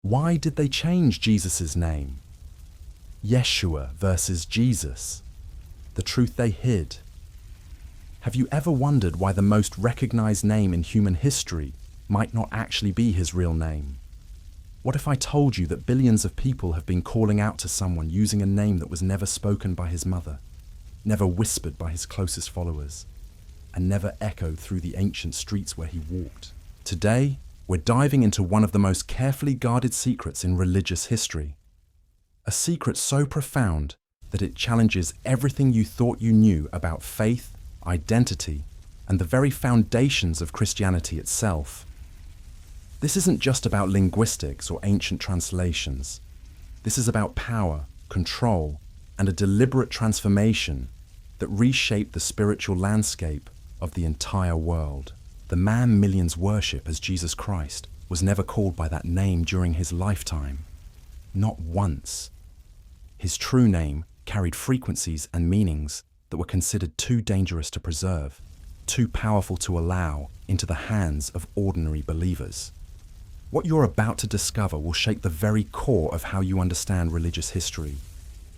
Why did they change Jesus' name? Yeshua versus Jesus. The truth they hid. Have you ever wondered why the most recognized name in human history might not actually be his real name? What if I told you that billions of people have been calling out to someone using a name that was never spoken by his mother, never whispered by his closest followers, and never echoed through the ancient streets where he walked? Today, we're diving into one of the most carefully guarded secrets in religious history. A secret so profound that it challenges everything you thought you knew about faith, identity, and the very foundations of Christianity itself. This isn't just about linguistics or ancient translations. This is about power, control, and a deliberate transformation that reshaped the spiritual landscape of the entire world. The man millions worship as Jesus Christ was never called by that name during his lifetime. Not once. His true name carried frequencies and meanings that were considered too dangerous to preserve, too powerful to allow into the hands of ordinary believers. What you're about to discover will shape the very core of how you understand religious history.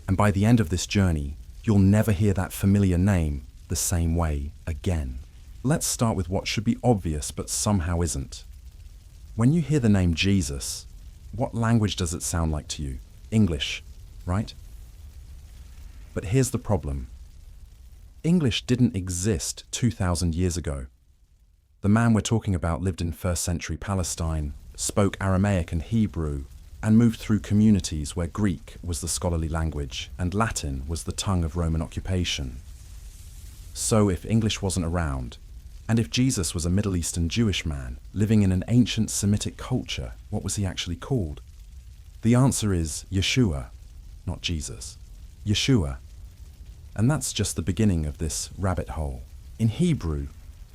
And by the end of this journey, you'll never hear that familiar name the same way again. Let's start with what should be obvious but somehow isn't. When you hear the name Jesus, what language does it sound like to you? English, right? But here's the problem. English didn't exist 2,000 years ago. The man we're talking about lived in first century Palestine, spoke Aramaic and Hebrew, and moved through communities where Greek was the scholarly language and Latin was the tongue of Roman occupation. So if English wasn't around, and if Jesus was a Middle Eastern Jewish man living in an ancient Semitic culture, what was he actually called? The answer is Yeshua, not Jesus. Yeshua. And that's just the beginning of this rabbit hole. In Hebrew,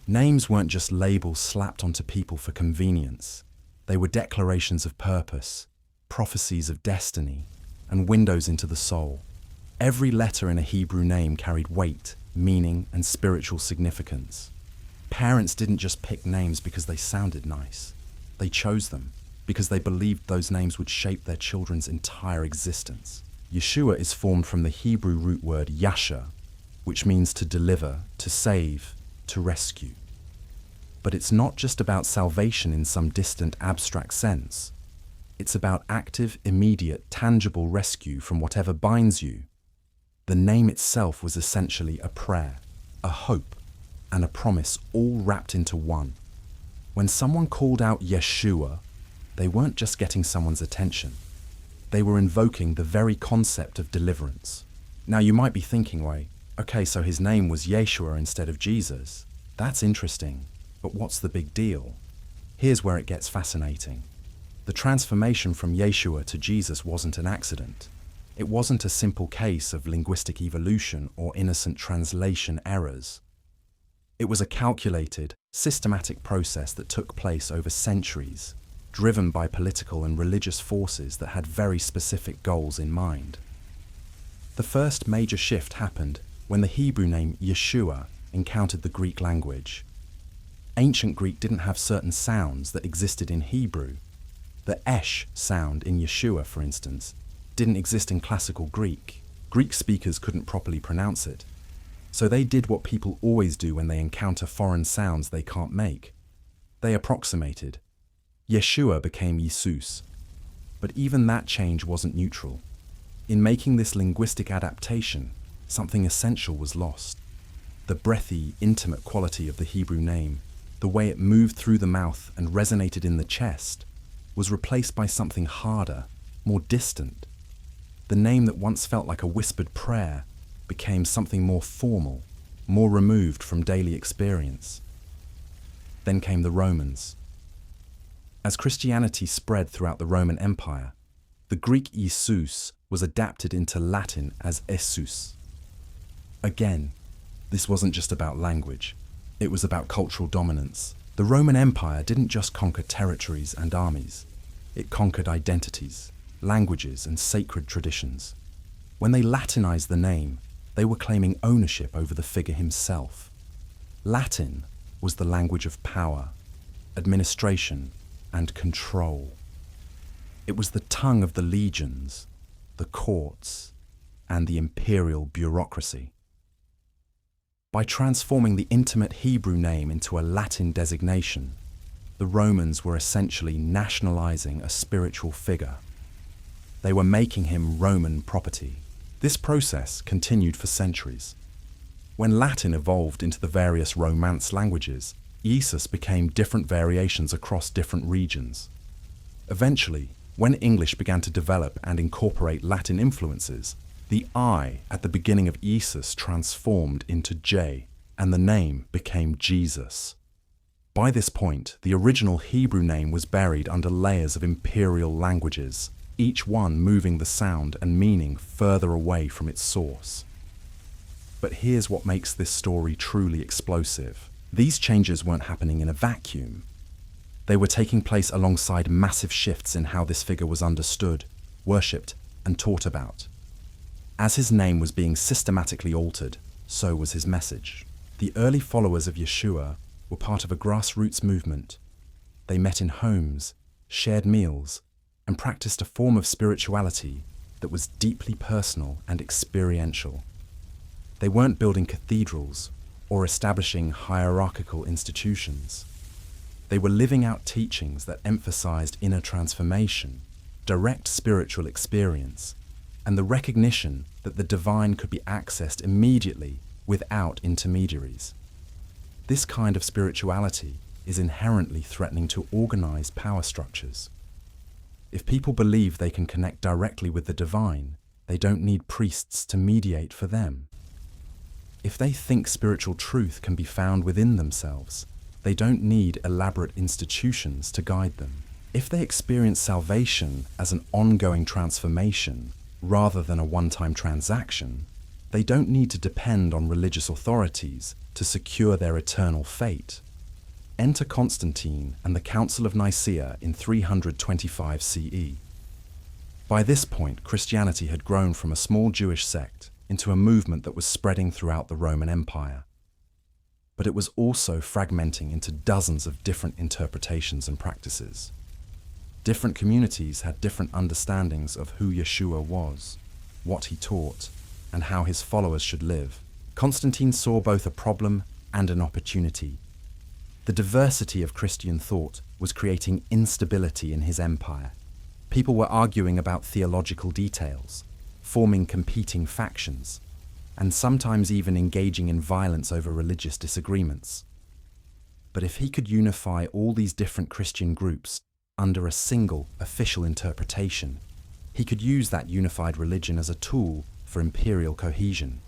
names weren't just labels slapped onto people for convenience. They were declarations of purpose, prophecies of destiny, and windows into the soul. Every letter in a Hebrew name carried weight, meaning, and spiritual significance. Parents didn't just pick names because they sounded nice. They chose them because they believed those names would shape their children's entire existence. Yeshua is formed from the Hebrew root word yasha, which means to deliver, to save, to rescue. But it's not just about salvation in some distant abstract sense. It's about active, immediate, tangible rescue from whatever binds you. The name itself was essentially a prayer, a hope, and a promise all wrapped into one. When someone called out Yeshua, they weren't just getting someone's attention. They were invoking the very concept of deliverance. Now you might be thinking, okay, so his name was Yeshua instead of Jesus. That's interesting, but what's the big deal? Here's where it gets fascinating. The transformation from Yeshua to Jesus wasn't an accident. It wasn't a simple case of linguistic evolution or innocent translation errors. It was a calculated, systematic process that took place over centuries, driven by political and religious forces that had very specific goals in mind. The first major shift happened when the Hebrew name Yeshua encountered the Greek language. Ancient Greek didn't have certain sounds that existed in Hebrew. The esh sound in Yeshua, for instance, didn't exist in classical Greek. Greek speakers couldn't properly pronounce it. So they did what people always do when they encounter foreign sounds they can't make. They approximated. Yeshua became Iesous. But even that change wasn't neutral. In making this linguistic adaptation, something essential was lost. The breathy, intimate quality of the Hebrew name, the way it moved through the mouth and resonated in the chest, was replaced by something harder, more distant. The name that once felt like a whispered prayer became something more formal, more removed from daily experience. Then came the Romans. As Christianity spread throughout the Roman Empire, the Greek Iesous was adapted into Latin as Iesus. Again, this wasn't just about language. It was about cultural dominance. The Roman Empire didn't just conquer territories and armies. It conquered identities, languages, and sacred traditions. When they Latinized the name, they were claiming ownership over the figure himself. Latin was the language of power, administration, and control. It was the tongue of the legions, the courts, and the imperial bureaucracy. By transforming the intimate Hebrew name into a Latin designation, the Romans were essentially nationalizing a spiritual figure. They were making him Roman property. This process continued for centuries. When Latin evolved into the various Romance languages, Iesus became different variations across different regions. Eventually, when English began to develop and incorporate Latin influences, the I at the beginning of Iesus transformed into J, and the name became Jesus. By this point, the original Hebrew name was buried under layers of imperial languages, each one moving the sound and meaning further away from its source. But here's what makes this story truly explosive. These changes weren't happening in a vacuum. They were taking place alongside massive shifts in how this figure was understood, worshipped, and taught about. As his name was being systematically altered, so was his message. The early followers of Yeshua were part of a grassroots movement. They met in homes, shared meals, and practiced a form of spirituality that was deeply personal and experiential. They weren't building cathedrals or establishing hierarchical institutions. They were living out teachings that emphasized inner transformation, direct spiritual experience, and the recognition that the divine could be accessed immediately without intermediaries. This kind of spirituality is inherently threatening to organized power structures. If people believe they can connect directly with the divine, they don't need priests to mediate for them. If they think spiritual truth can be found within themselves, they don't need elaborate institutions to guide them. If they experience salvation as an ongoing transformation rather than a one-time transaction, they don't need to depend on religious authorities to secure their eternal fate. Enter Constantine and the Council of Nicaea in 325 CE. By this point, Christianity had grown from a small Jewish sect into a movement that was spreading throughout the Roman Empire. But it was also fragmenting into dozens of different interpretations and practices. Different communities had different understandings of who Yeshua was, what he taught, and how his followers should live. Constantine saw both a problem and an opportunity. The diversity of Christian thought was creating instability in his empire. People were arguing about theological details, forming competing factions, and sometimes even engaging in violence over religious disagreements. But if he could unify all these different Christian groups under a single official interpretation, he could use that unified religion as a tool for imperial cohesion.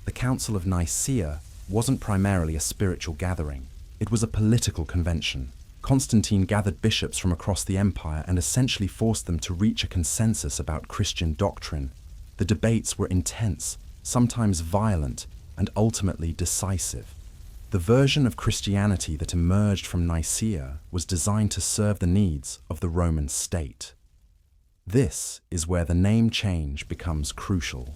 The Council of Nicaea wasn't primarily a spiritual gathering. It was a political convention. Constantine gathered bishops from across the empire and essentially forced them to reach a consensus about Christian doctrine. The debates were intense, sometimes violent, and ultimately decisive. The version of Christianity that emerged from Nicaea was designed to serve the needs of the Roman state. This is where the name change becomes crucial.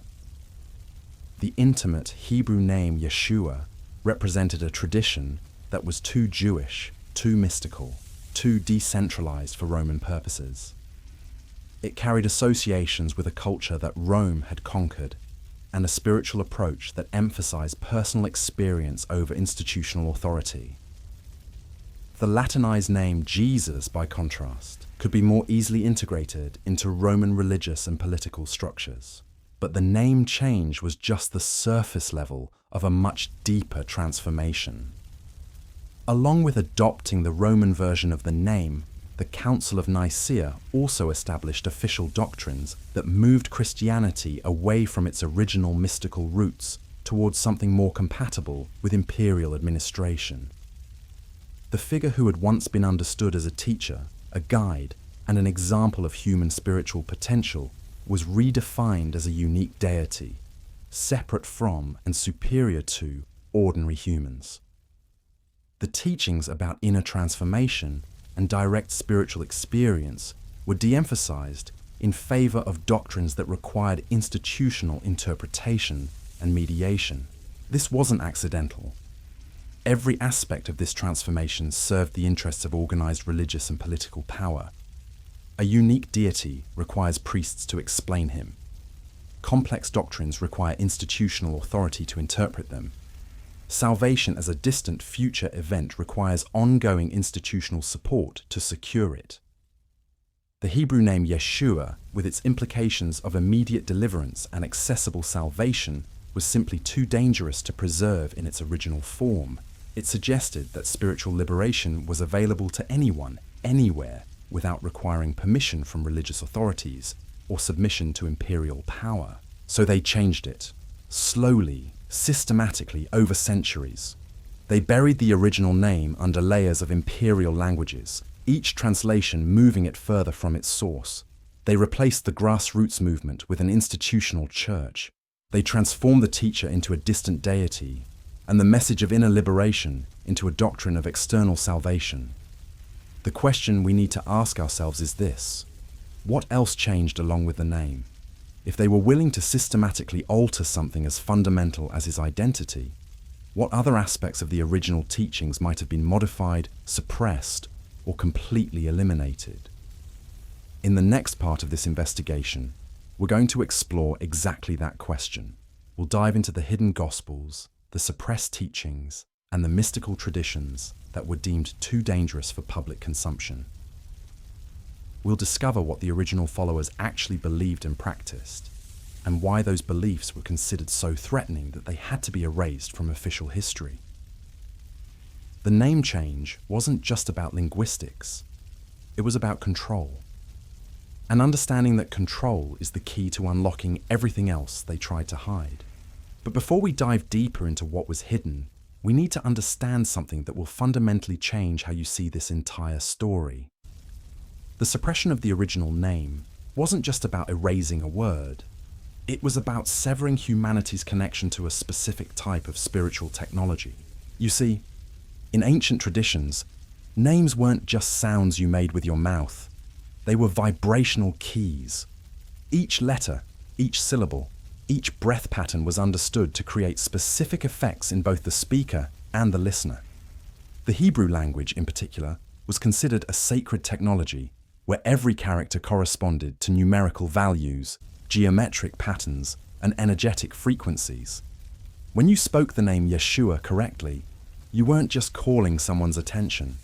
The intimate Hebrew name Yeshua represented a tradition that was too Jewish, too mystical, too decentralized for Roman purposes. It carried associations with a culture that Rome had conquered, and a spiritual approach that emphasized personal experience over institutional authority. The Latinized name Jesus, by contrast, could be more easily integrated into Roman religious and political structures. But the name change was just the surface level of a much deeper transformation. Along with adopting the Roman version of the name, the Council of Nicaea also established official doctrines that moved Christianity away from its original mystical roots towards something more compatible with imperial administration. The figure who had once been understood as a teacher, a guide, and an example of human spiritual potential was redefined as a unique deity, separate from and superior to ordinary humans. The teachings about inner transformation and direct spiritual experience were de-emphasized in favor of doctrines that required institutional interpretation and mediation. This wasn't accidental. Every aspect of this transformation served the interests of organized religious and political power. A unique deity requires priests to explain him. Complex doctrines require institutional authority to interpret them. Salvation as a distant future event requires ongoing institutional support to secure it. The Hebrew name Yeshua, with its implications of immediate deliverance and accessible salvation, was simply too dangerous to preserve in its original form. It suggested that spiritual liberation was available to anyone, anywhere, without requiring permission from religious authorities or submission to imperial power. So they changed it, slowly, systematically, over centuries. They buried the original name under layers of imperial languages, each translation moving it further from its source. They replaced the grassroots movement with an institutional church. They transformed the teacher into a distant deity, and the message of inner liberation into a doctrine of external salvation. The question we need to ask ourselves is this: what else changed along with the name? If they were willing to systematically alter something as fundamental as his identity, what other aspects of the original teachings might have been modified, suppressed, or completely eliminated? In the next part of this investigation, we're going to explore exactly that question. We'll dive into the hidden gospels, the suppressed teachings, and the mystical traditions that were deemed too dangerous for public consumption. We'll discover what the original followers actually believed and practiced, and why those beliefs were considered so threatening that they had to be erased from official history. The name change wasn't just about linguistics, it was about control. And understanding that control is the key to unlocking everything else they tried to hide. But before we dive deeper into what was hidden, we need to understand something that will fundamentally change how you see this entire story. The suppression of the original name wasn't just about erasing a word. It was about severing humanity's connection to a specific type of spiritual technology. You see, in ancient traditions, names weren't just sounds you made with your mouth. They were vibrational keys. Each letter, each syllable, each breath pattern was understood to create specific effects in both the speaker and the listener. The Hebrew language, in particular, was considered a sacred technology where every character corresponded to numerical values, geometric patterns, and energetic frequencies. When you spoke the name Yeshua correctly, you weren't just calling someone's attention,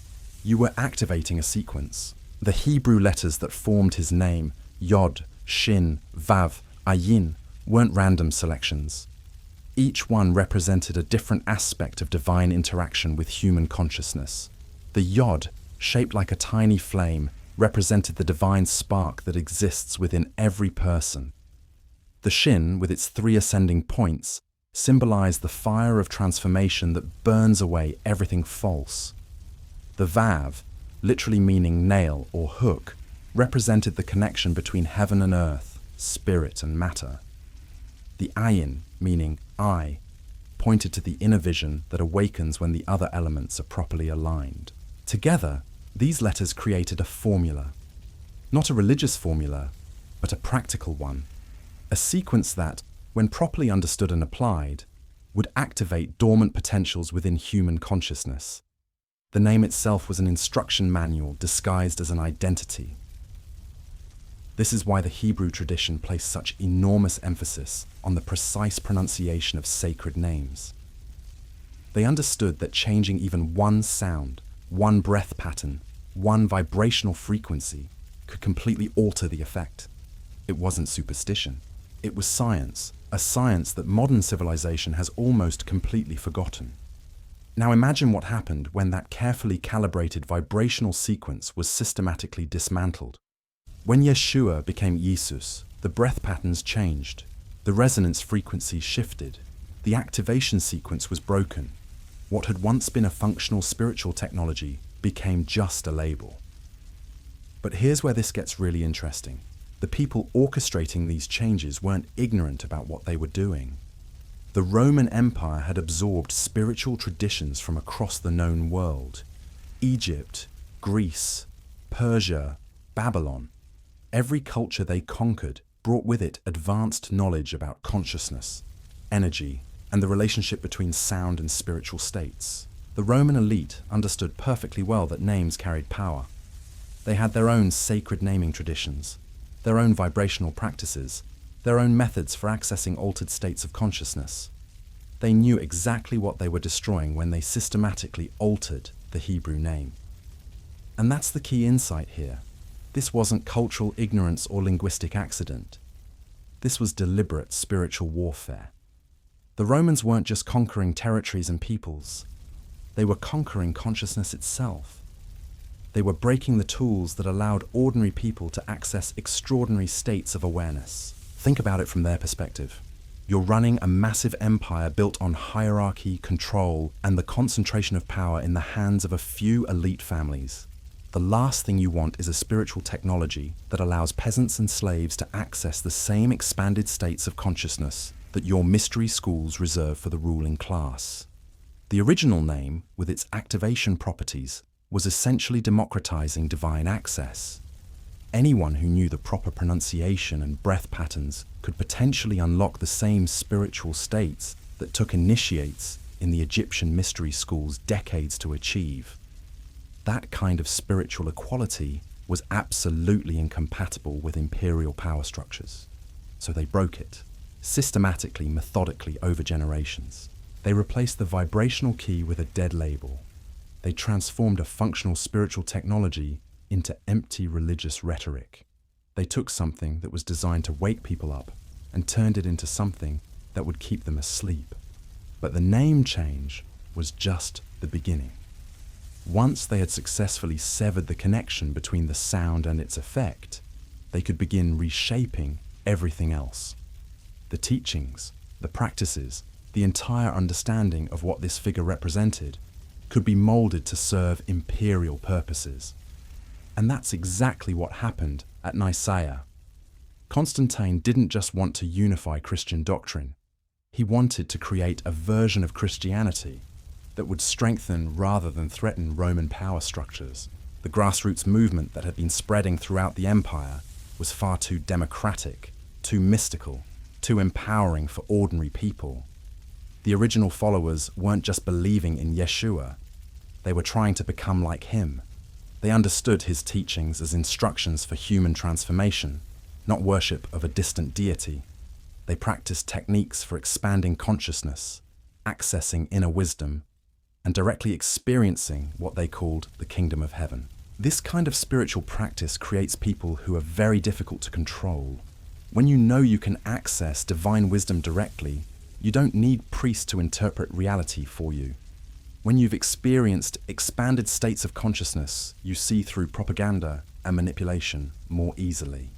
you were activating a sequence. The Hebrew letters that formed his name, Yod, Shin, Vav, Ayin, weren't random selections. Each one represented a different aspect of divine interaction with human consciousness. The Yod, shaped like a tiny flame, represented the divine spark that exists within every person. The Shin, with its 3 ascending points, symbolized the fire of transformation that burns away everything false. The Vav, literally meaning nail or hook, represented the connection between heaven and earth, spirit and matter. The Ayin, meaning eye, pointed to the inner vision that awakens when the other elements are properly aligned. Together, these letters created a formula. Not a religious formula, but a practical one. A sequence that, when properly understood and applied, would activate dormant potentials within human consciousness. The name itself was an instruction manual disguised as an identity. This is why the Hebrew tradition placed such enormous emphasis on the precise pronunciation of sacred names. They understood that changing even one sound, one breath pattern, one vibrational frequency could completely alter the effect. It wasn't superstition. It was science, a science that modern civilization has almost completely forgotten. Now imagine what happened when that carefully calibrated vibrational sequence was systematically dismantled. When Yeshua became Iesous, the breath patterns changed, the resonance frequency shifted, the activation sequence was broken. What had once been a functional spiritual technology became just a label. But here's where this gets really interesting. The people orchestrating these changes weren't ignorant about what they were doing. The Roman Empire had absorbed spiritual traditions from across the known world. Egypt, Greece, Persia, Babylon. Every culture they conquered brought with it advanced knowledge about consciousness, energy, and the relationship between sound and spiritual states. The Roman elite understood perfectly well that names carried power. They had their own sacred naming traditions, their own vibrational practices, their own methods for accessing altered states of consciousness. They knew exactly what they were destroying when they systematically altered the Hebrew name. And that's the key insight here. This wasn't cultural ignorance or linguistic accident. This was deliberate spiritual warfare. The Romans weren't just conquering territories and peoples. They were conquering consciousness itself. They were breaking the tools that allowed ordinary people to access extraordinary states of awareness. Think about it from their perspective. You're running a massive empire built on hierarchy, control, and the concentration of power in the hands of a few elite families. The last thing you want is a spiritual technology that allows peasants and slaves to access the same expanded states of consciousness that your mystery schools reserve for the ruling class. The original name, with its activation properties, was essentially democratizing divine access. Anyone who knew the proper pronunciation and breath patterns could potentially unlock the same spiritual states that took initiates in the Egyptian mystery schools decades to achieve. That kind of spiritual equality was absolutely incompatible with imperial power structures. So they broke it, systematically, methodically, over generations. They replaced the vibrational key with a dead label. They transformed a functional spiritual technology into empty religious rhetoric. They took something that was designed to wake people up and turned it into something that would keep them asleep. But the name change was just the beginning. Once they had successfully severed the connection between the sound and its effect, they could begin reshaping everything else. The teachings, the practices, the entire understanding of what this figure represented could be molded to serve imperial purposes. And that's exactly what happened at Nicaea. Constantine didn't just want to unify Christian doctrine. He wanted to create a version of Christianity that would strengthen rather than threaten Roman power structures. The grassroots movement that had been spreading throughout the empire was far too democratic, too mystical, too empowering for ordinary people. The original followers weren't just believing in Yeshua. They were trying to become like him. They understood his teachings as instructions for human transformation, not worship of a distant deity. They practiced techniques for expanding consciousness, accessing inner wisdom, and directly experiencing what they called the kingdom of heaven. This kind of spiritual practice creates people who are very difficult to control. When you know you can access divine wisdom directly, you don't need priests to interpret reality for you. When you've experienced expanded states of consciousness, you see through propaganda and manipulation more easily.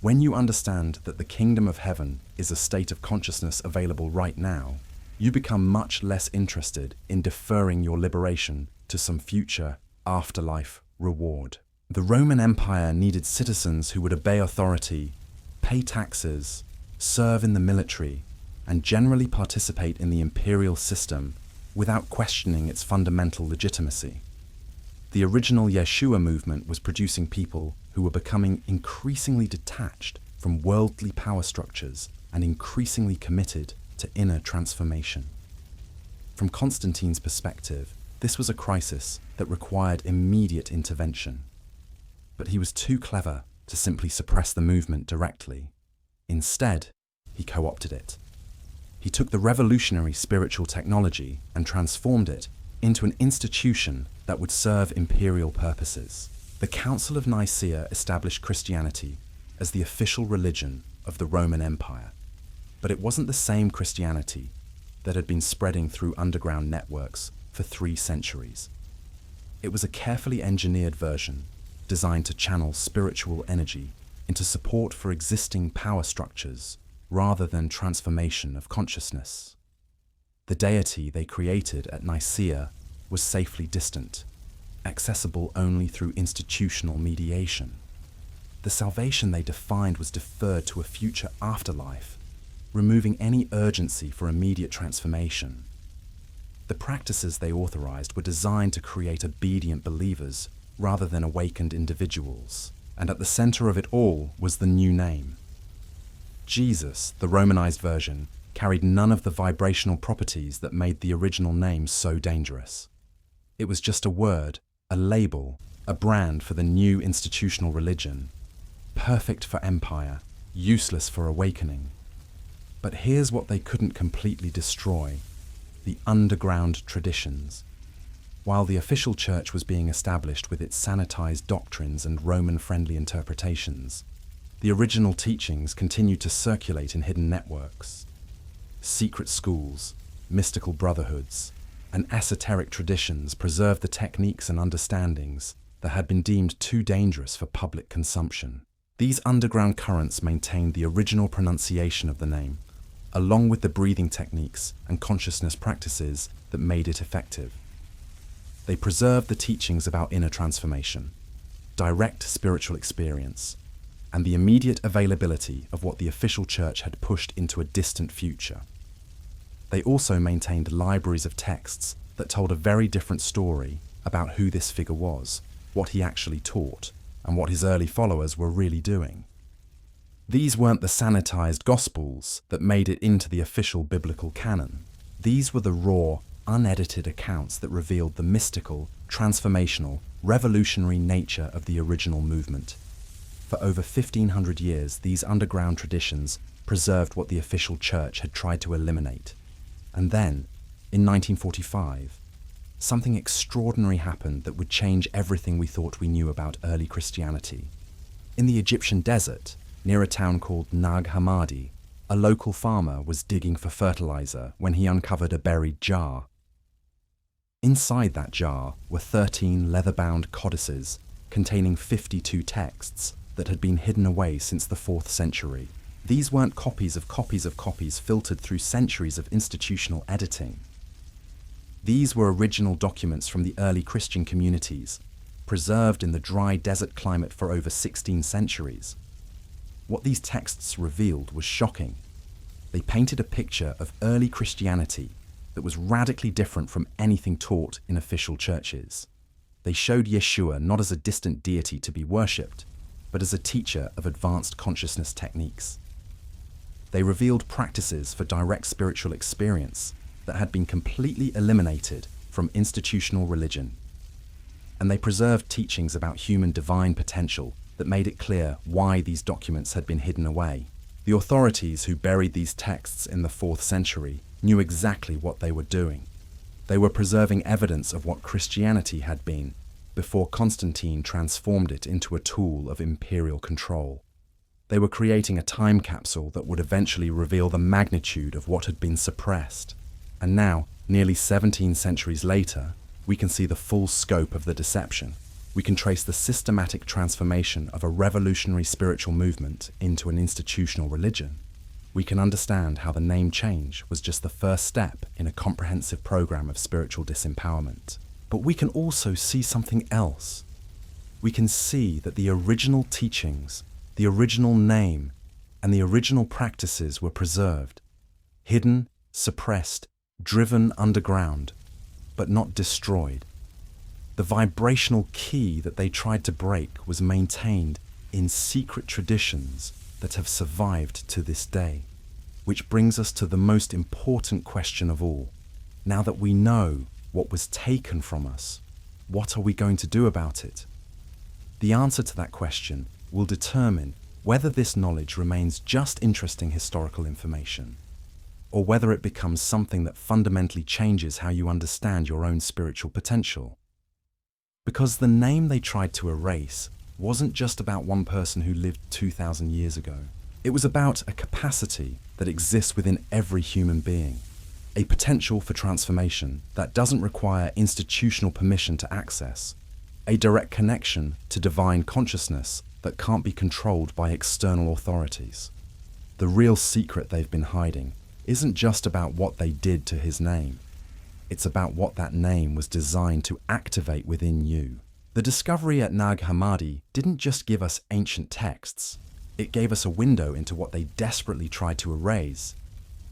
When you understand that the kingdom of heaven is a state of consciousness available right now, you become much less interested in deferring your liberation to some future afterlife reward. The Roman Empire needed citizens who would obey authority, pay taxes, serve in the military, and generally participate in the imperial system without questioning its fundamental legitimacy. The original Yeshua movement was producing people who were becoming increasingly detached from worldly power structures and increasingly committed to inner transformation. From Constantine's perspective, this was a crisis that required immediate intervention. But he was too clever to simply suppress the movement directly. Instead, he co-opted it. He took the revolutionary spiritual technology and transformed it into an institution that would serve imperial purposes. The Council of Nicaea established Christianity as the official religion of the Roman Empire. But it wasn't the same Christianity that had been spreading through underground networks for 3 centuries. It was a carefully engineered version designed to channel spiritual energy into support for existing power structures rather than transformation of consciousness. The deity they created at Nicaea was safely distant, accessible only through institutional mediation. The salvation they defined was deferred to a future afterlife, removing any urgency for immediate transformation. The practices they authorized were designed to create obedient believers rather than awakened individuals, and at the center of it all was the new name. Jesus, the Romanized version, carried none of the vibrational properties that made the original name so dangerous. It was just a word, a label, a brand for the new institutional religion, perfect for empire, useless for awakening. But here's what they couldn't completely destroy: the underground traditions. While the official church was being established with its sanitized doctrines and Roman-friendly interpretations, the original teachings continued to circulate in hidden networks. Secret schools, mystical brotherhoods, and esoteric traditions preserved the techniques and understandings that had been deemed too dangerous for public consumption. These underground currents maintained the original pronunciation of the name, along with the breathing techniques and consciousness practices that made it effective. They preserved the teachings about inner transformation, direct spiritual experience, and the immediate availability of what the official church had pushed into a distant future. They also maintained libraries of texts that told a very different story about who this figure was, what he actually taught, and what his early followers were really doing. These weren't the sanitized Gospels that made it into the official biblical canon. These were the raw, unedited accounts that revealed the mystical, transformational, revolutionary nature of the original movement. For over 1,500 years, these underground traditions preserved what the official church had tried to eliminate. And then, in 1945, something extraordinary happened that would change everything we thought we knew about early Christianity. In the Egyptian desert, near a town called Nag Hammadi, a local farmer was digging for fertilizer when he uncovered a buried jar. Inside that jar were 13 leather-bound codices containing 52 texts that had been hidden away since the 4th century. These weren't copies of copies of copies filtered through centuries of institutional editing. These were original documents from the early Christian communities, preserved in the dry desert climate for over 16 centuries. What these texts revealed was shocking. They painted a picture of early Christianity that was radically different from anything taught in official churches. They showed Yeshua not as a distant deity to be worshipped, but as a teacher of advanced consciousness techniques. They revealed practices for direct spiritual experience that had been completely eliminated from institutional religion. And they preserved teachings about human divine potential that made it clear why these documents had been hidden away. The authorities who buried these texts in the 4th century knew exactly what they were doing. They were preserving evidence of what Christianity had been before Constantine transformed it into a tool of imperial control. They were creating a time capsule that would eventually reveal the magnitude of what had been suppressed. And now, nearly 17 centuries later, we can see the full scope of the deception. We can trace the systematic transformation of a revolutionary spiritual movement into an institutional religion. We can understand how the name change was just the first step in a comprehensive program of spiritual disempowerment. But we can also see something else. We can see that the original teachings, the original name, and the original practices were preserved, hidden, suppressed, driven underground, but not destroyed. The vibrational key that they tried to break was maintained in secret traditions that have survived to this day. Which brings us to the most important question of all. Now that we know what was taken from us, what are we going to do about it? The answer to that question will determine whether this knowledge remains just interesting historical information, or whether it becomes something that fundamentally changes how you understand your own spiritual potential. Because the name they tried to erase wasn't just about one person who lived 2,000 years ago. It was about a capacity that exists within every human being, a potential for transformation that doesn't require institutional permission to access, a direct connection to divine consciousness that can't be controlled by external authorities. The real secret they've been hiding isn't just about what they did to his name. It's about what that name was designed to activate within you. The discovery at Nag Hammadi didn't just give us ancient texts. It gave us a window into what they desperately tried to erase.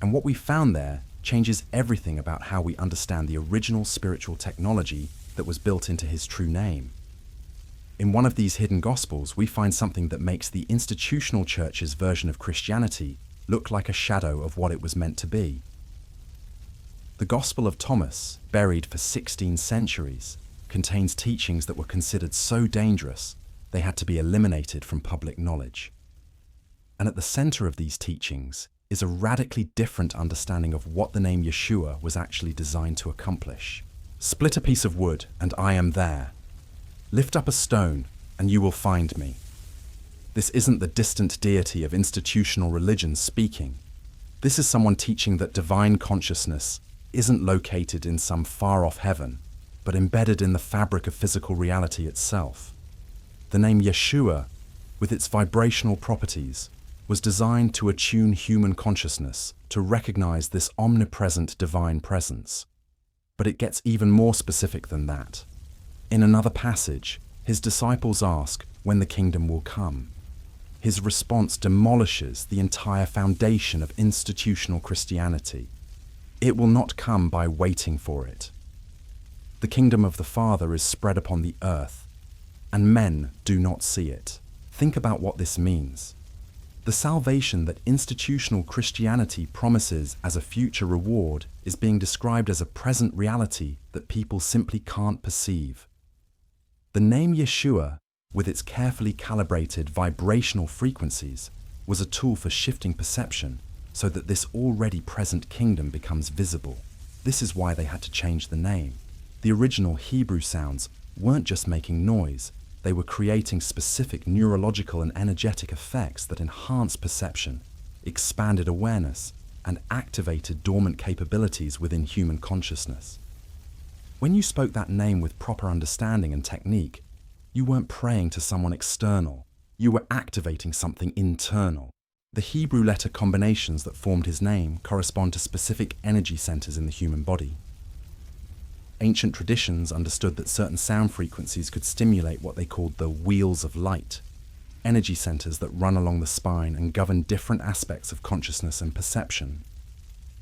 And what we found there changes everything about how we understand the original spiritual technology that was built into his true name. In one of these hidden gospels, we find something that makes the institutional church's version of Christianity look like a shadow of what it was meant to be. The Gospel of Thomas, buried for 16 centuries, contains teachings that were considered so dangerous they had to be eliminated from public knowledge. And at the center of these teachings is a radically different understanding of what the name Yeshua was actually designed to accomplish. Split a piece of wood, and I am there. Lift up a stone, and you will find me. This isn't the distant deity of institutional religion speaking. This is someone teaching that divine consciousness isn't located in some far-off heaven, but embedded in the fabric of physical reality itself. The name Yeshua, with its vibrational properties, was designed to attune human consciousness to recognize this omnipresent divine presence. But it gets even more specific than that. In another passage, his disciples ask when the kingdom will come. His response demolishes the entire foundation of institutional Christianity. It will not come by waiting for it. The kingdom of the Father is spread upon the earth, and men do not see it. Think about what this means. The salvation that institutional Christianity promises as a future reward is being described as a present reality that people simply can't perceive. The name Yeshua, with its carefully calibrated vibrational frequencies, was a tool for shifting perception so that this already present kingdom becomes visible. This is why they had to change the name. The original Hebrew sounds weren't just making noise, they were creating specific neurological and energetic effects that enhanced perception, expanded awareness, and activated dormant capabilities within human consciousness. When you spoke that name with proper understanding and technique, you weren't praying to someone external, you were activating something internal. The Hebrew letter combinations that formed his name correspond to specific energy centers in the human body. Ancient traditions understood that certain sound frequencies could stimulate what they called the wheels of light, energy centers that run along the spine and govern different aspects of consciousness and perception.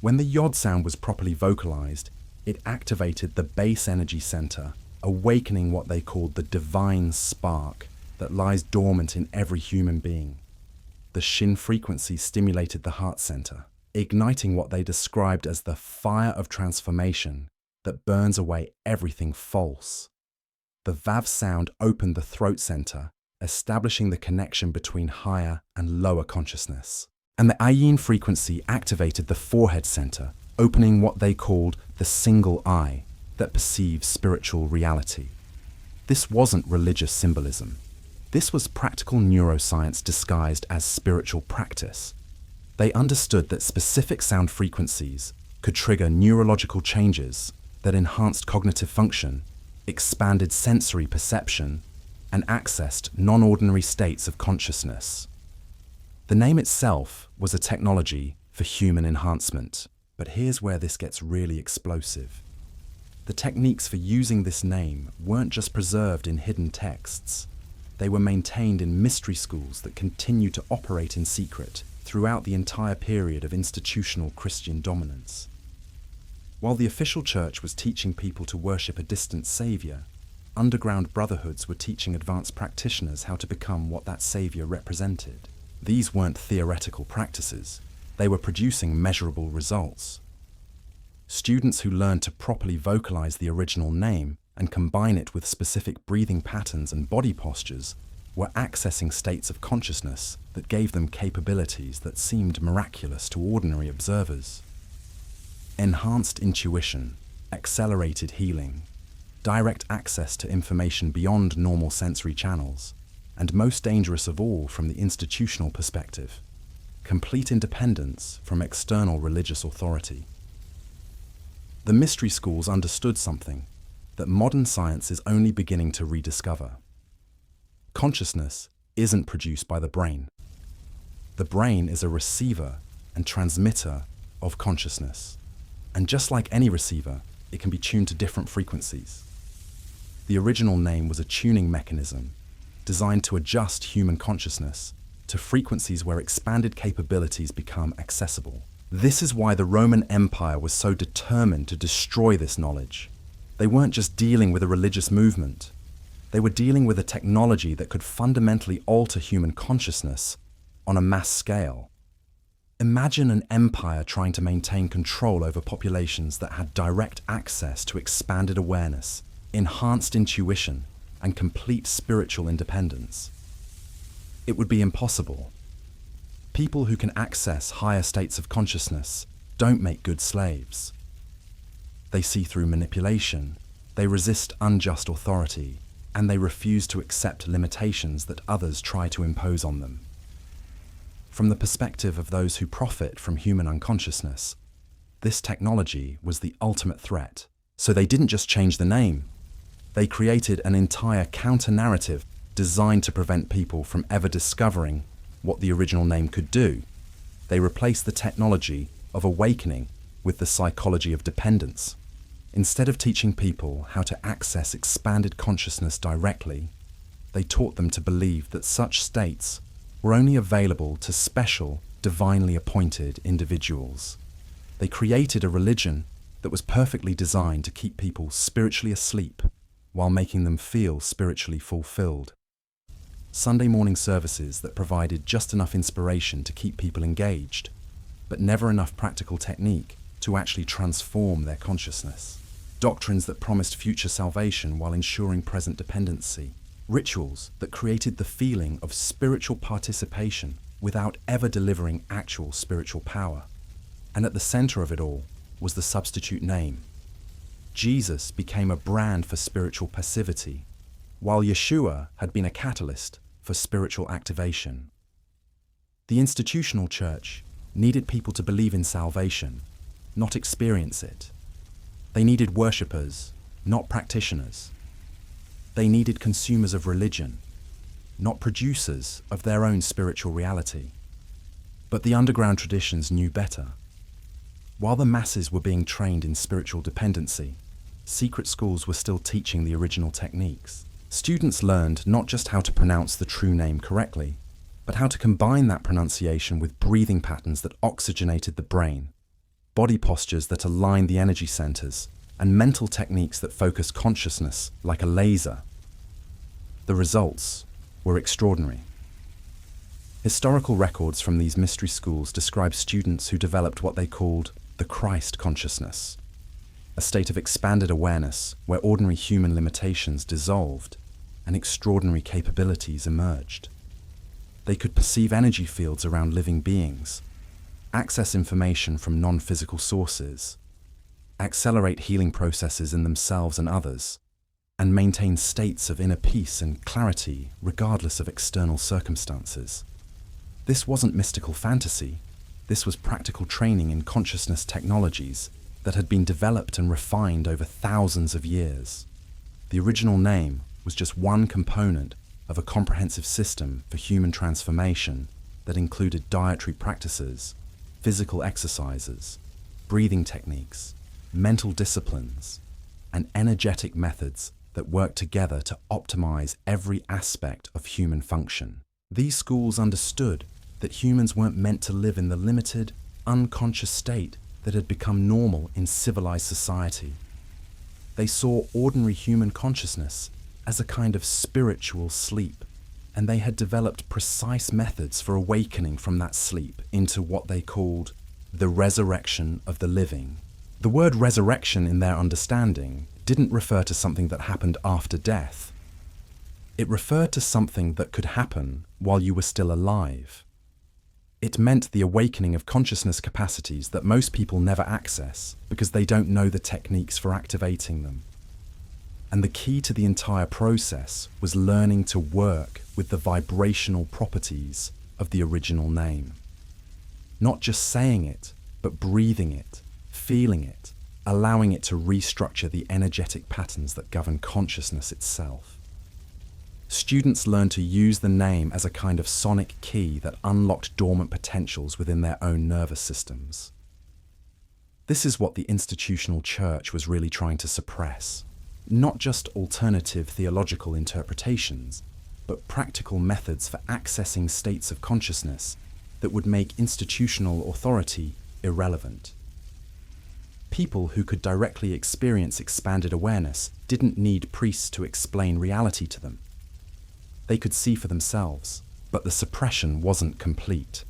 When the yod sound was properly vocalized, it activated the base energy center, awakening what they called the divine spark that lies dormant in every human being. The shin frequency stimulated the heart center, igniting what they described as the fire of transformation that burns away everything false. The vav sound opened the throat center, establishing the connection between higher and lower consciousness. And the ayin frequency activated the forehead center, opening what they called the single eye that perceives spiritual reality. This wasn't religious symbolism. This was practical neuroscience disguised as spiritual practice. They understood that specific sound frequencies could trigger neurological changes that enhanced cognitive function, expanded sensory perception, and accessed non-ordinary states of consciousness. The name itself was a technology for human enhancement, but here's where this gets really explosive. The techniques for using this name weren't just preserved in hidden texts. They were maintained in mystery schools that continued to operate in secret throughout the entire period of institutional Christian dominance. While the official church was teaching people to worship a distant savior, underground brotherhoods were teaching advanced practitioners how to become what that savior represented. These weren't theoretical practices. They were producing measurable results. Students who learned to properly vocalize the original name and combine it with specific breathing patterns and body postures were accessing states of consciousness that gave them capabilities that seemed miraculous to ordinary observers. Enhanced intuition, accelerated healing, direct access to information beyond normal sensory channels, and most dangerous of all from the institutional perspective, complete independence from external religious authority. The mystery schools understood something that modern science is only beginning to rediscover. Consciousness isn't produced by the brain. The brain is a receiver and transmitter of consciousness. And just like any receiver, it can be tuned to different frequencies. The original name was a tuning mechanism designed to adjust human consciousness to frequencies where expanded capabilities become accessible. This is why the Roman Empire was so determined to destroy this knowledge. They weren't just dealing with a religious movement. They were dealing with a technology that could fundamentally alter human consciousness on a mass scale. Imagine an empire trying to maintain control over populations that had direct access to expanded awareness enhanced intuition, and complete spiritual independence. It would be impossible. People who can access higher states of consciousness don't make good slaves. They see through manipulation, they resist unjust authority, and they refuse to accept limitations that others try to impose on them. From the perspective of those who profit from human unconsciousness, this technology was the ultimate threat. So they didn't just change the name. They created an entire counter-narrative designed to prevent people from ever discovering what the original name could do. They replaced the technology of awakening with the psychology of dependence. Instead of teaching people how to access expanded consciousness directly, they taught them to believe that such states were only available to special, divinely appointed individuals. They created a religion that was perfectly designed to keep people spiritually asleep while making them feel spiritually fulfilled. Sunday morning services that provided just enough inspiration to keep people engaged, but never enough practical technique to actually transform their consciousness. Doctrines that promised future salvation while ensuring present dependency. Rituals that created the feeling of spiritual participation without ever delivering actual spiritual power. And at the center of it all was the substitute name. Jesus became a brand for spiritual passivity, while Yeshua had been a catalyst for spiritual activation. The institutional church needed people to believe in salvation, not experience it. They needed worshippers, not practitioners. They needed consumers of religion, not producers of their own spiritual reality. But the underground traditions knew better. While the masses were being trained in spiritual dependency, secret schools were still teaching the original techniques. Students learned not just how to pronounce the true name correctly, but how to combine that pronunciation with breathing patterns that oxygenated the brain, body postures that aligned the energy centers, and mental techniques that focus consciousness like a laser. The results were extraordinary. Historical records from these mystery schools describe students who developed what they called the Christ consciousness, a state of expanded awareness where ordinary human limitations dissolved and extraordinary capabilities emerged. They could perceive energy fields around living beings, access information from non-physical sources, accelerate healing processes in themselves and others, and maintain states of inner peace and clarity regardless of external circumstances. This wasn't mystical fantasy. This was practical training in consciousness technologies that had been developed and refined over thousands of years. The original name was just one component of a comprehensive system for human transformation that included dietary practices, physical exercises, breathing techniques, mental disciplines, and energetic methods that work together to optimize every aspect of human function. These schools understood that humans weren't meant to live in the limited, unconscious state that had become normal in civilized society. They saw ordinary human consciousness as a kind of spiritual sleep, and they had developed precise methods for awakening from that sleep into what they called the resurrection of the living. The word resurrection in their understanding didn't refer to something that happened after death. It referred to something that could happen while you were still alive. It meant the awakening of consciousness capacities that most people never access because they don't know the techniques for activating them. And the key to the entire process was learning to work with the vibrational properties of the original name. Not just saying it, but breathing it, feeling it, allowing it to restructure the energetic patterns that govern consciousness itself. Students learned to use the name as a kind of sonic key that unlocked dormant potentials within their own nervous systems. This is what the institutional church was really trying to suppress. Not just alternative theological interpretations, but practical methods for accessing states of consciousness that would make institutional authority irrelevant. People who could directly experience expanded awareness didn't need priests to explain reality to them. They could see for themselves, but the suppression wasn't complete.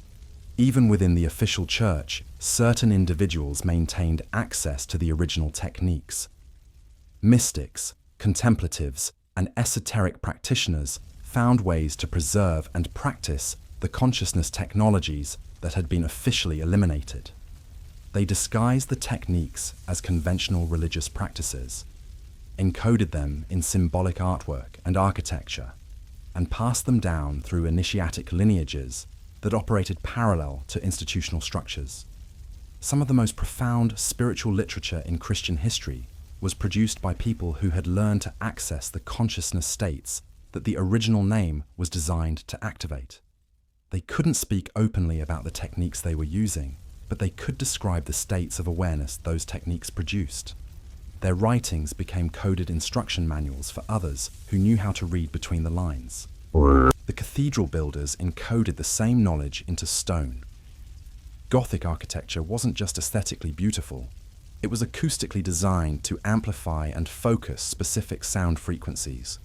Even within the official church, certain individuals maintained access to the original techniques. Mystics, contemplatives, and esoteric practitioners found ways to preserve and practice the consciousness technologies that had been officially eliminated. They disguised the techniques as conventional religious practices, encoded them in symbolic artwork and architecture, and passed them down through initiatic lineages that operated parallel to institutional structures. Some of the most profound spiritual literature in Christian history was produced by people who had learned to access the consciousness states that the original name was designed to activate. They couldn't speak openly about the techniques they were using, but they could describe the states of awareness those techniques produced. Their writings became coded instruction manuals for others who knew how to read between the lines. The cathedral builders encoded the same knowledge into stone. Gothic architecture wasn't just aesthetically beautiful, it was acoustically designed to amplify and focus specific sound frequencies.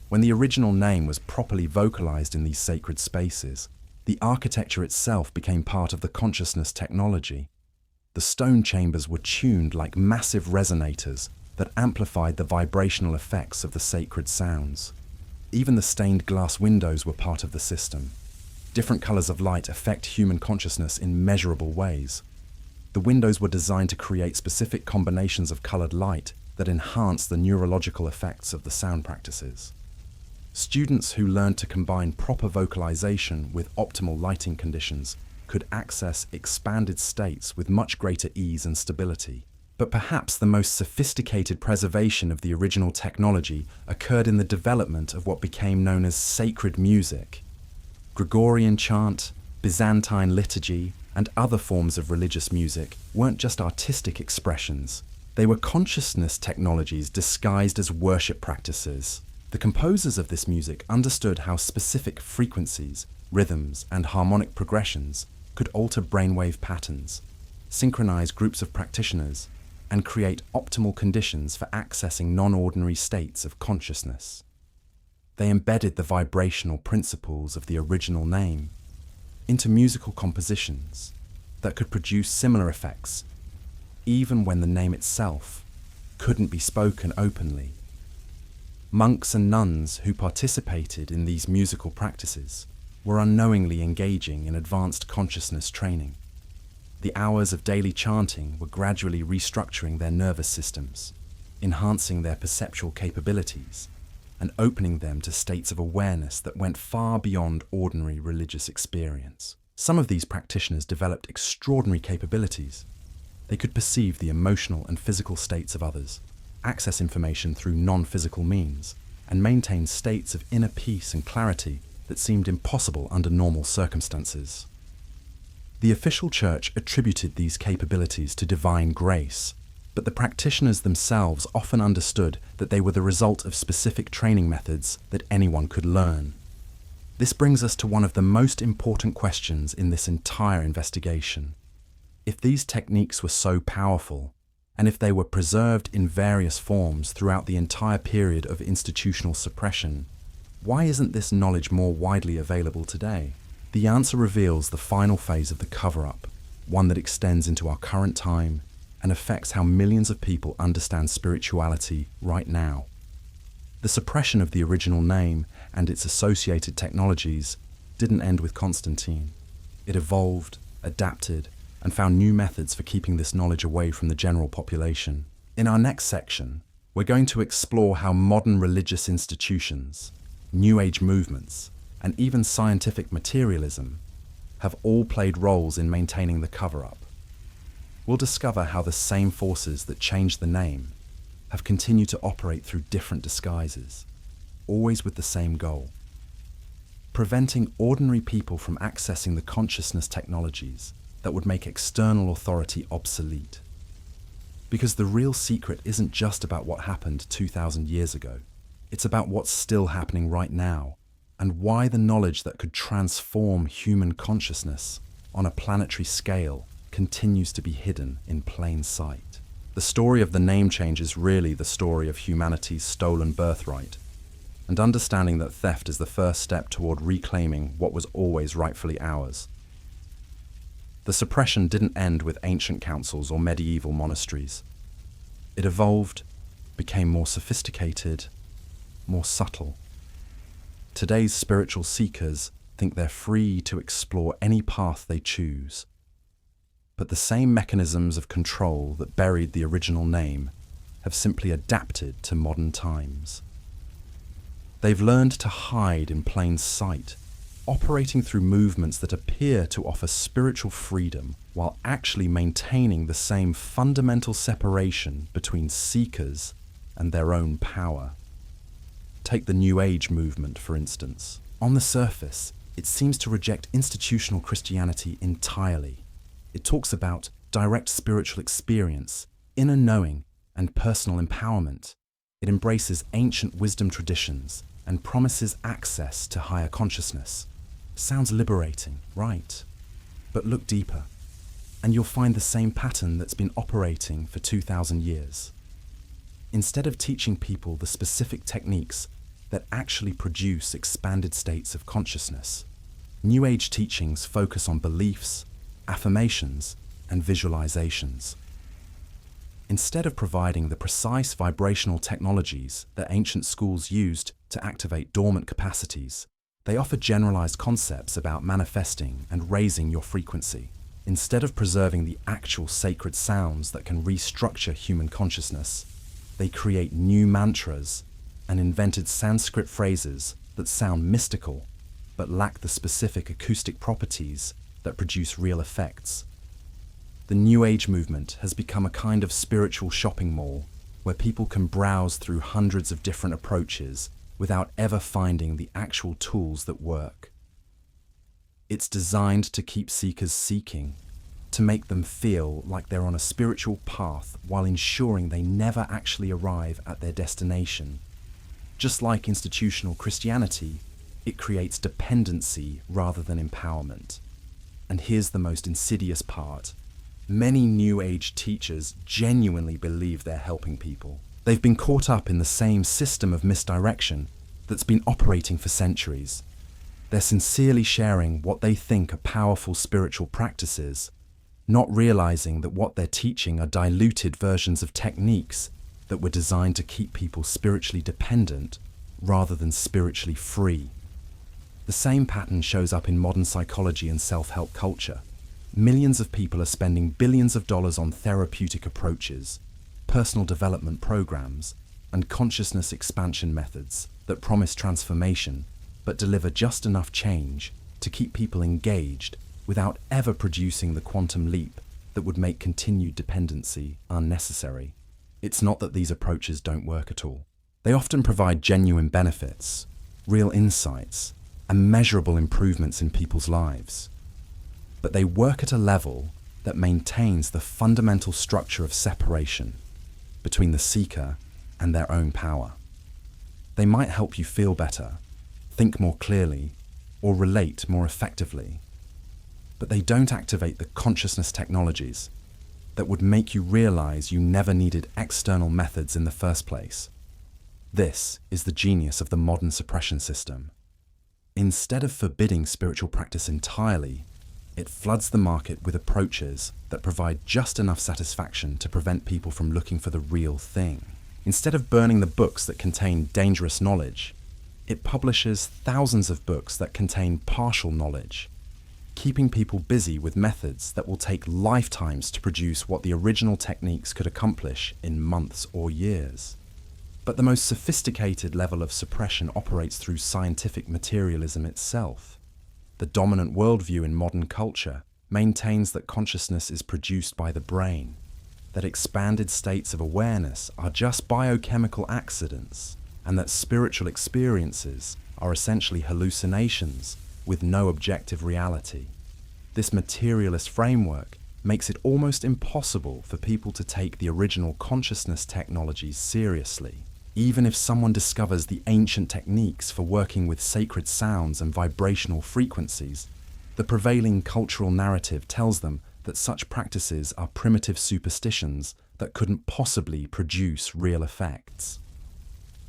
When the original name was properly vocalized in these sacred spaces, the architecture itself became part of the consciousness technology. The stone chambers were tuned like massive resonators that amplified the vibrational effects of the sacred sounds. Even the stained glass windows were part of the system. Different colors of light affect human consciousness in measurable ways. The windows were designed to create specific combinations of colored light that enhance the neurological effects of the sound practices. Students who learned to combine proper vocalization with optimal lighting conditions could access expanded states with much greater ease and stability. But perhaps the most sophisticated preservation of the original technology occurred in the development of what became known as sacred music. Gregorian chant, Byzantine liturgy, and other forms of religious music weren't just artistic expressions. They were consciousness technologies disguised as worship practices. The composers of this music understood how specific frequencies, rhythms, and harmonic progressions could alter brainwave patterns, synchronize groups of practitioners, and create optimal conditions for accessing non-ordinary states of consciousness. They embedded the vibrational principles of the original name into musical compositions that could produce similar effects, even when the name itself couldn't be spoken openly. Monks and nuns who participated in these musical practices were unknowingly engaging in advanced consciousness training. The hours of daily chanting were gradually restructuring their nervous systems, enhancing their perceptual capabilities, and opening them to states of awareness that went far beyond ordinary religious experience. Some of these practitioners developed extraordinary capabilities. They could perceive the emotional and physical states of others, access information through non-physical means, and maintain states of inner peace and clarity that seemed impossible under normal circumstances. The official church attributed these capabilities to divine grace, but the practitioners themselves often understood that they were the result of specific training methods that anyone could learn. This brings us to one of the most important questions in this entire investigation. If these techniques were so powerful, and if they were preserved in various forms throughout the entire period of institutional suppression, why isn't this knowledge more widely available today? The answer reveals the final phase of the cover-up, one that extends into our current time and affects how millions of people understand spirituality right now. The suppression of the original name and its associated technologies didn't end with Constantine. It evolved, adapted, and found new methods for keeping this knowledge away from the general population. In our next section, we're going to explore how modern religious institutions, New Age movements, and even scientific materialism have all played roles in maintaining the cover-up. We'll discover how the same forces that changed the name have continued to operate through different disguises, always with the same goal: preventing ordinary people from accessing the consciousness technologies that would make external authority obsolete. Because the real secret isn't just about what happened 2,000 years ago, it's about what's still happening right now, and why the knowledge that could transform human consciousness on a planetary scale continues to be hidden in plain sight. The story of the name change is really the story of humanity's stolen birthright, and understanding that theft is the first step toward reclaiming what was always rightfully ours. The suppression didn't end with ancient councils or medieval monasteries. It evolved, became more sophisticated, more subtle. Today's spiritual seekers think they're free to explore any path they choose. But the same mechanisms of control that buried the original name have simply adapted to modern times. They've learned to hide in plain sight, operating through movements that appear to offer spiritual freedom while actually maintaining the same fundamental separation between seekers and their own power. Take the New Age movement, for instance. On the surface, it seems to reject institutional Christianity entirely. It talks about direct spiritual experience, inner knowing, and personal empowerment. It embraces ancient wisdom traditions and promises access to higher consciousness. Sounds liberating, right? But look deeper, and you'll find the same pattern that's been operating for 2,000 years. Instead of teaching people the specific techniques that actually produce expanded states of consciousness, New Age teachings focus on beliefs, affirmations, and visualizations. Instead of providing the precise vibrational technologies that ancient schools used to activate dormant capacities, they offer generalized concepts about manifesting and raising your frequency. Instead of preserving the actual sacred sounds that can restructure human consciousness, they create new mantras and invented Sanskrit phrases that sound mystical but lack the specific acoustic properties that produce real effects. The New Age movement has become a kind of spiritual shopping mall where people can browse through hundreds of different approaches without ever finding the actual tools that work. It's designed to keep seekers seeking, to make them feel like they're on a spiritual path while ensuring they never actually arrive at their destination. Just like institutional Christianity, it creates dependency rather than empowerment. And here's the most insidious part. Many New Age teachers genuinely believe they're helping people. They've been caught up in the same system of misdirection that's been operating for centuries. They're sincerely sharing what they think are powerful spiritual practices, not realizing that what they're teaching are diluted versions of techniques that were designed to keep people spiritually dependent rather than spiritually free. The same pattern shows up in modern psychology and self-help culture. Millions of people are spending billions of dollars on therapeutic approaches, personal development programs, and consciousness expansion methods that promise transformation but deliver just enough change to keep people engaged without ever producing the quantum leap that would make continued dependency unnecessary. It's not that these approaches don't work at all. They often provide genuine benefits, real insights, and measurable improvements in people's lives. But they work at a level that maintains the fundamental structure of separation between the seeker and their own power. They might help you feel better, think more clearly, or relate more effectively, but they don't activate the consciousness technologies that would make you realize you never needed external methods in the first place. This is the genius of the modern suppression system. Instead of forbidding spiritual practice entirely, it floods the market with approaches that provide just enough satisfaction to prevent people from looking for the real thing. Instead of burning the books that contain dangerous knowledge, it publishes thousands of books that contain partial knowledge, keeping people busy with methods that will take lifetimes to produce what the original techniques could accomplish in months or years. But the most sophisticated level of suppression operates through scientific materialism itself. The dominant worldview in modern culture maintains that consciousness is produced by the brain, that expanded states of awareness are just biochemical accidents, and that spiritual experiences are essentially hallucinations with no objective reality. This materialist framework makes it almost impossible for people to take the original consciousness technologies seriously. Even if someone discovers the ancient techniques for working with sacred sounds and vibrational frequencies, the prevailing cultural narrative tells them that such practices are primitive superstitions that couldn't possibly produce real effects.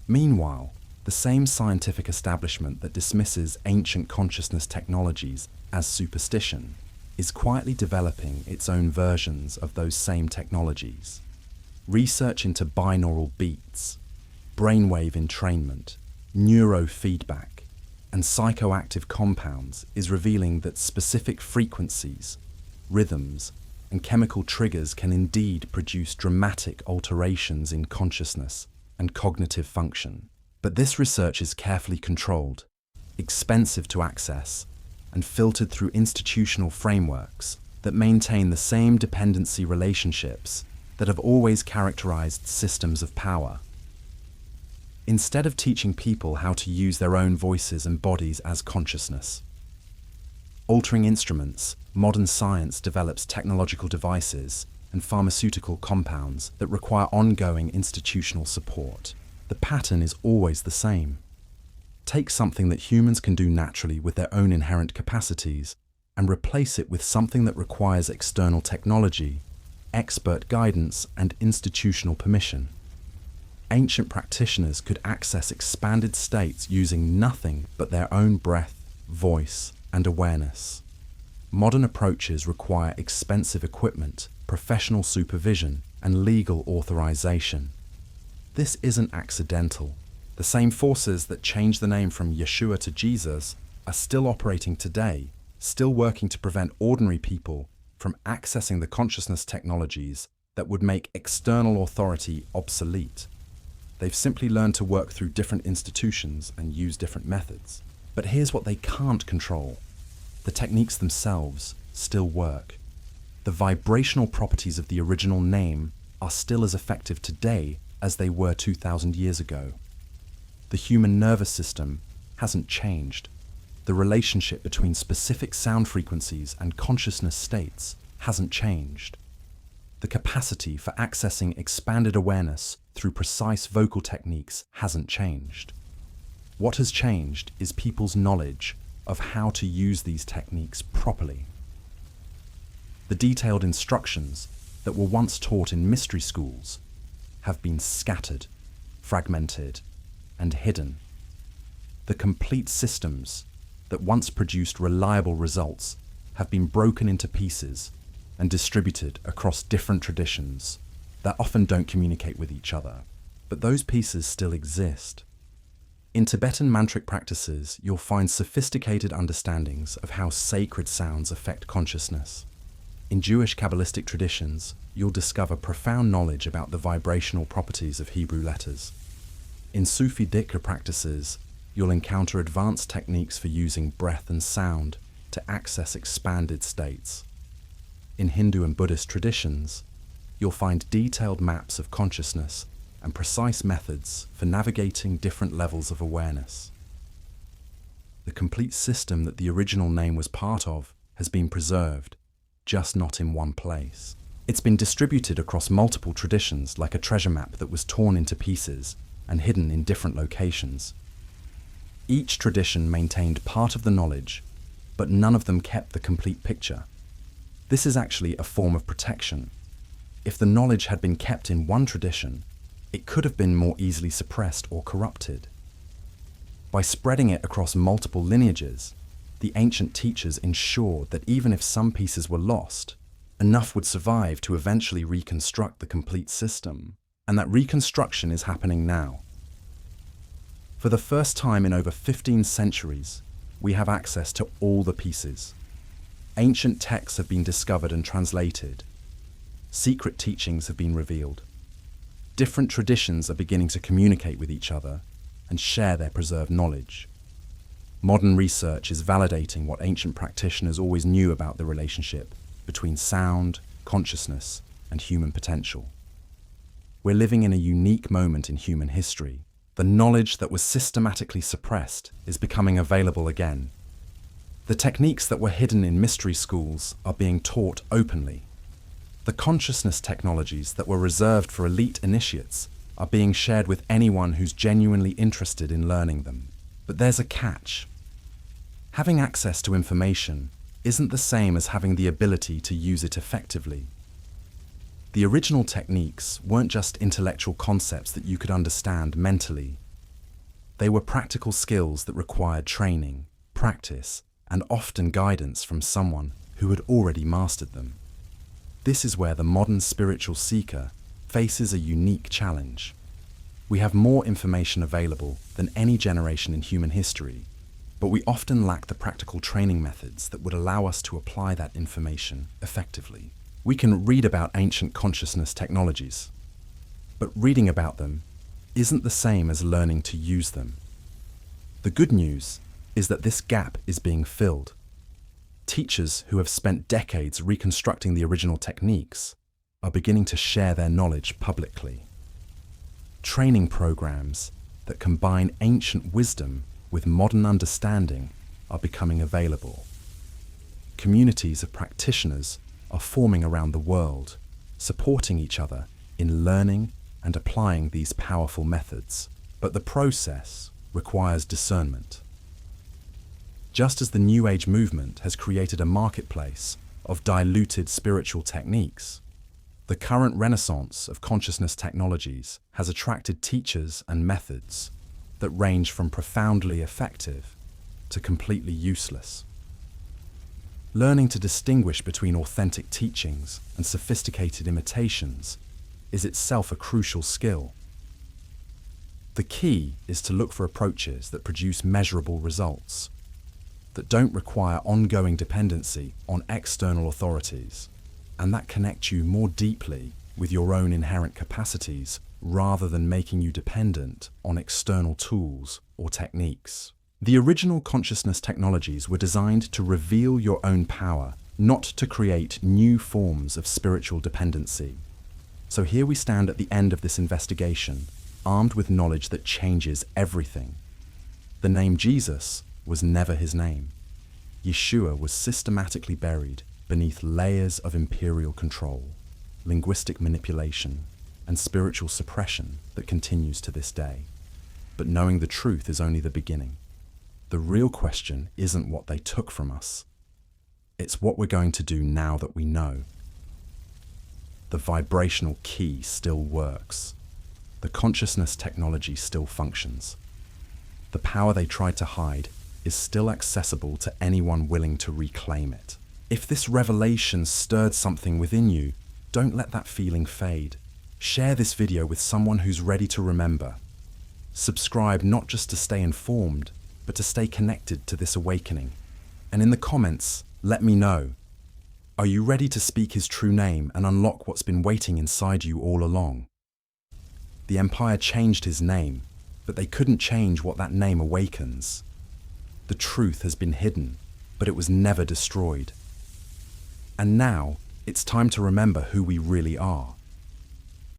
Meanwhile, the same scientific establishment that dismisses ancient consciousness technologies as superstition is quietly developing its own versions of those same technologies. Research into binaural beats, brainwave entrainment, neurofeedback, and psychoactive compounds is revealing that specific frequencies, rhythms, and chemical triggers can indeed produce dramatic alterations in consciousness and cognitive function. But this research is carefully controlled, expensive to access, and filtered through institutional frameworks that maintain the same dependency relationships that have always characterized systems of power. Instead of teaching people how to use their own voices and bodies as consciousness, altering instruments, modern science develops technological devices and pharmaceutical compounds that require ongoing institutional support. The pattern is always the same. Take something that humans can do naturally with their own inherent capacities and replace it with something that requires external technology, expert guidance, and institutional permission. Ancient practitioners could access expanded states using nothing but their own breath, voice, and awareness. Modern approaches require expensive equipment, professional supervision, and legal authorization. This isn't accidental. The same forces that changed the name from Yeshua to Jesus are still operating today, still working to prevent ordinary people from accessing the consciousness technologies that would make external authority obsolete. They've simply learned to work through different institutions and use different methods. But here's what they can't control. The techniques themselves still work. The vibrational properties of the original name are still as effective today as they were 2,000 years ago. The human nervous system hasn't changed. The relationship between specific sound frequencies and consciousness states hasn't changed. The capacity for accessing expanded awareness through precise vocal techniques hasn't changed. What has changed is people's knowledge of how to use these techniques properly. The detailed instructions that were once taught in mystery schools have been scattered, fragmented, and hidden. The complete systems that once produced reliable results have been broken into pieces and distributed across different traditions that often don't communicate with each other. But those pieces still exist. In Tibetan mantric practices, you'll find sophisticated understandings of how sacred sounds affect consciousness. In Jewish Kabbalistic traditions, you'll discover profound knowledge about the vibrational properties of Hebrew letters. In Sufi Dikka practices, you'll encounter advanced techniques for using breath and sound to access expanded states. In Hindu and Buddhist traditions, you'll find detailed maps of consciousness and precise methods for navigating different levels of awareness. The complete system that the original name was part of has been preserved, just not in one place. It's been distributed across multiple traditions like a treasure map that was torn into pieces and hidden in different locations. Each tradition maintained part of the knowledge, but none of them kept the complete picture. This is actually a form of protection. If the knowledge had been kept in one tradition, it could have been more easily suppressed or corrupted. By spreading it across multiple lineages, the ancient teachers ensured that even if some pieces were lost, enough would survive to eventually reconstruct the complete system, and that reconstruction is happening now. For the first time in over 15 centuries, we have access to all the pieces. Ancient texts have been discovered and translated. Secret teachings have been revealed. Different traditions are beginning to communicate with each other and share their preserved knowledge. Modern research is validating what ancient practitioners always knew about the relationship between sound, consciousness, and human potential. We're living in a unique moment in human history. The knowledge that was systematically suppressed is becoming available again. The techniques that were hidden in mystery schools are being taught openly. The consciousness technologies that were reserved for elite initiates are being shared with anyone who's genuinely interested in learning them. But there's a catch. Having access to information isn't the same as having the ability to use it effectively. The original techniques weren't just intellectual concepts that you could understand mentally. They were practical skills that required training, practice, and often guidance from someone who had already mastered them. This is where the modern spiritual seeker faces a unique challenge. We have more information available than any generation in human history, but we often lack the practical training methods that would allow us to apply that information effectively. We can read about ancient consciousness technologies, but reading about them isn't the same as learning to use them. The good news is that this gap is being filled. Teachers who have spent decades reconstructing the original techniques are beginning to share their knowledge publicly. Training programs that combine ancient wisdom with modern understanding are becoming available. Communities of practitioners are forming around the world, supporting each other in learning and applying these powerful methods. But the process requires discernment. Just as the New Age movement has created a marketplace of diluted spiritual techniques, the current renaissance of consciousness technologies has attracted teachers and methods that range from profoundly effective to completely useless. Learning to distinguish between authentic teachings and sophisticated imitations is itself a crucial skill. The key is to look for approaches that produce measurable results, that don't require ongoing dependency on external authorities, and that connect you more deeply with your own inherent capacities rather than making you dependent on external tools or techniques. The original consciousness technologies were designed to reveal your own power, not to create new forms of spiritual dependency. So here we stand at the end of this investigation, armed with knowledge that changes everything. The name Jesus was never his name. Yeshua was systematically buried beneath layers of imperial control, linguistic manipulation, and spiritual suppression that continues to this day. But knowing the truth is only the beginning. The real question isn't what they took from us. It's what we're going to do now that we know. The vibrational key still works. The consciousness technology still functions. The power they tried to hide is still accessible to anyone willing to reclaim it. If this revelation stirred something within you, don't let that feeling fade. Share this video with someone who's ready to remember. Subscribe not just to stay informed, but to stay connected to this awakening. And in the comments, let me know. Are you ready to speak his true name and unlock what's been waiting inside you all along? The Empire changed his name, but they couldn't change what that name awakens. The truth has been hidden, but it was never destroyed. And now, it's time to remember who we really are.